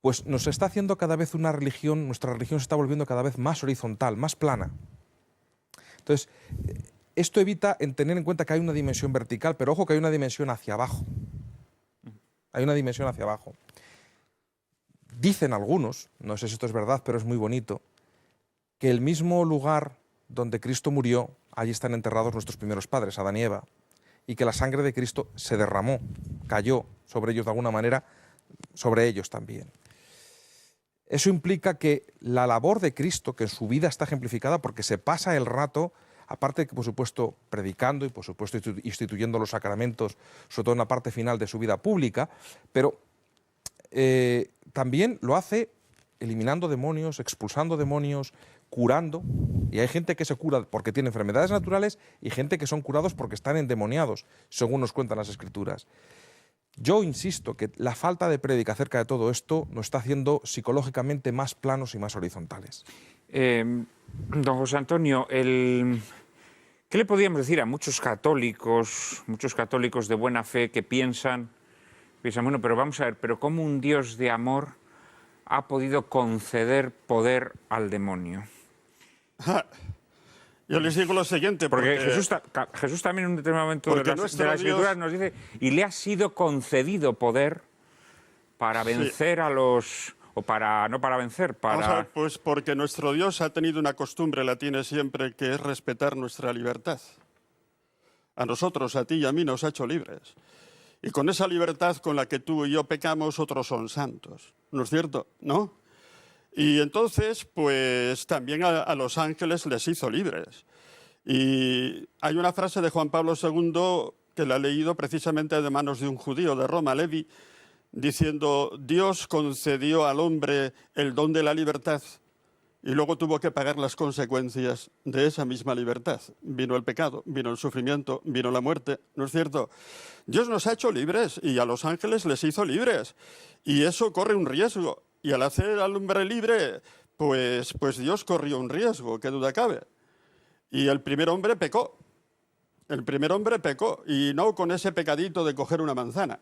pues nos está haciendo cada vez una religión, nuestra religión se está volviendo cada vez más horizontal, más plana. Entonces, esto evita tener en cuenta que hay una dimensión vertical, pero ojo que hay una dimensión hacia abajo. Hay una dimensión hacia abajo. Dicen algunos, no sé si esto es verdad, pero es muy bonito, que el mismo lugar donde Cristo murió, allí están enterrados nuestros primeros padres, Adán y Eva, y que la sangre de Cristo se derramó, cayó sobre ellos de alguna manera, sobre ellos también. Eso implica que la labor de Cristo, que en su vida está ejemplificada porque se pasa el rato, aparte de que, por supuesto, predicando y, por supuesto, instituyendo los sacramentos, sobre todo en la parte final de su vida pública, pero también lo hace eliminando demonios, expulsando demonios, curando, y hay gente que se cura porque tiene enfermedades naturales y gente que son curados porque están endemoniados, según nos cuentan las Escrituras. Yo insisto que la falta de prédica acerca de todo esto nos está haciendo psicológicamente más planos y más horizontales. Don José Antonio, ¿qué le podríamos decir a muchos católicos de buena fe que piensan, bueno, pero vamos a ver, pero ¿cómo un Dios de amor ha podido conceder poder al demonio? Yo les digo lo siguiente, porque Jesús también en un determinado momento de las Escrituras nos dice, y le ha sido concedido poder para vencer a los... o para, no para vencer, para... Vamos a ver, pues porque nuestro Dios ha tenido una costumbre, la tiene siempre, que es respetar nuestra libertad. A nosotros, a ti y a mí nos ha hecho libres. Y con esa libertad con la que tú y yo pecamos, otros son santos. ¿No es cierto? ¿No? Y entonces, pues también a los ángeles les hizo libres. Y hay una frase de Juan Pablo II que la he leído precisamente de manos de un judío de Roma, Levi, diciendo: Dios concedió al hombre el don de la libertad y luego tuvo que pagar las consecuencias de esa misma libertad. Vino el pecado, vino el sufrimiento, vino la muerte, ¿no es cierto? Dios nos ha hecho libres y a los ángeles les hizo libres. Y eso corre un riesgo. Y al hacer al hombre libre, pues Dios corrió un riesgo, qué duda cabe. Y el primer hombre pecó. El primer hombre pecó, y no con ese pecadito de coger una manzana.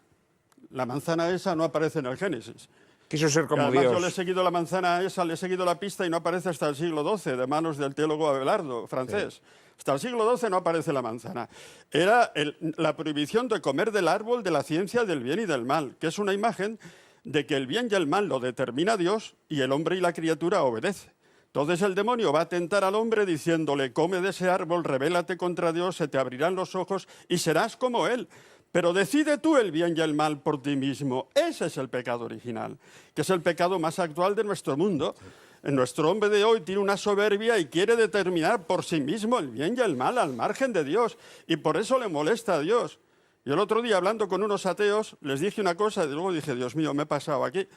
La manzana esa no aparece en el Génesis. Quiso ser como Además, Dios. yo le he seguido la manzana esa, le he seguido la pista y no aparece hasta el siglo XII, de manos del teólogo Abelardo, francés. Sí. Hasta el siglo XII no aparece la manzana. Era la prohibición de comer del árbol de la ciencia del bien y del mal, que es una imagen de que el bien y el mal lo determina Dios y el hombre y la criatura obedece. Entonces el demonio va a tentar al hombre diciéndole: come de ese árbol, rebélate contra Dios, se te abrirán los ojos y serás como Él. Pero decide tú el bien y el mal por ti mismo. Ese es el pecado original, que es el pecado más actual de nuestro mundo. Nuestro hombre de hoy tiene una soberbia y quiere determinar por sí mismo el bien y el mal al margen de Dios. Y por eso le molesta a Dios. Yo el otro día, hablando con unos ateos, les dije una cosa y luego dije: Dios mío, me he pasado aquí.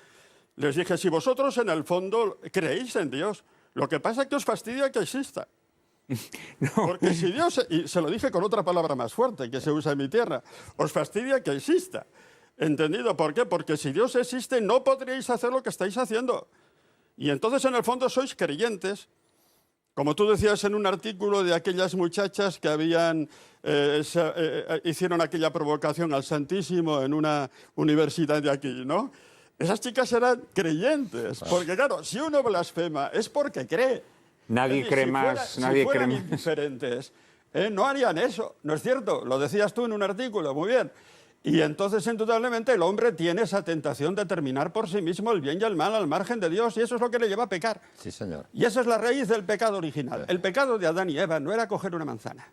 Les dije: si vosotros en el fondo creéis en Dios, lo que pasa es que os fastidia que exista. No. Porque si Dios, y se lo dije con otra palabra más fuerte que se usa en mi tierra, os fastidia que exista. ¿Entendido? ¿Por qué? Porque si Dios existe no podríais hacer lo que estáis haciendo. Y entonces en el fondo sois creyentes. Como tú decías en un artículo de aquellas muchachas que hicieron aquella provocación al Santísimo en una universidad de aquí, ¿no? Esas chicas eran creyentes, porque claro, si uno blasfema es porque cree. Nadie cree más, nadie cree más. Indiferentes, no harían eso, ¿no es cierto? Lo decías tú en un artículo, muy bien. Y entonces, indudablemente, el hombre tiene esa tentación de determinar por sí mismo el bien y el mal al margen de Dios, y eso es lo que le lleva a pecar. Sí, señor. Y esa es la raíz del pecado original. El pecado de Adán y Eva no era coger una manzana.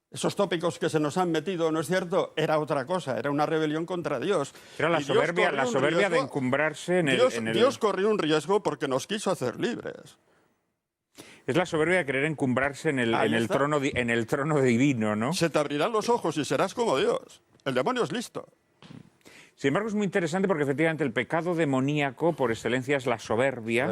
Esos tópicos que se nos han metido, ¿no es cierto?, era otra cosa, era una rebelión contra Dios. Era la soberbia de encumbrarse en el... Dios corrió un riesgo porque nos quiso hacer libres. Es la soberbia de querer encumbrarse en el trono divino, ¿no? Se te abrirán los ojos y serás como Dios. El demonio es listo. Sin embargo, es muy interesante porque efectivamente el pecado demoníaco por excelencia es la soberbia.